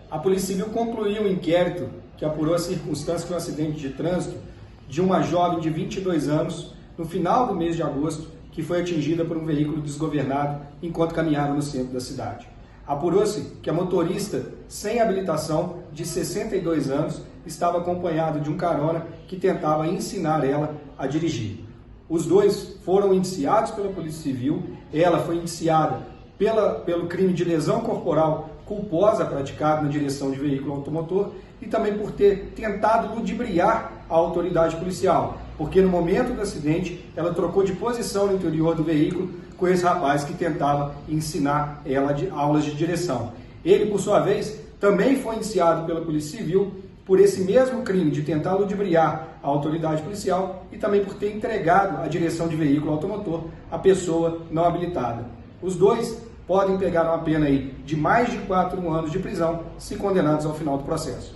A Polícia Civil concluiu um inquérito que apurou as circunstâncias de um acidente de trânsito de uma jovem de 22 anos, no final do mês de agosto, que foi atingida por um veículo desgovernado enquanto caminhava no centro da cidade. Apurou-se que a motorista sem habilitação, de 62 anos, estava acompanhada de um carona que tentava ensinar ela a dirigir. Os dois foram indiciados pela Polícia Civil. Ela foi indiciada pelo crime de lesão corporal culposa praticado na direção de veículo automotor e também por ter tentado ludibriar a autoridade policial, porque no momento do acidente ela trocou de posição no interior do veículo com esse rapaz que tentava ensinar ela aulas de direção. Ele, por sua vez, também foi indiciado pela Polícia Civil por esse mesmo crime de tentar ludibriar a autoridade policial e também por ter entregado a direção de veículo automotor à pessoa não habilitada. Os dois podem pegar uma pena aí de mais de 4 anos de prisão se condenados ao final do processo.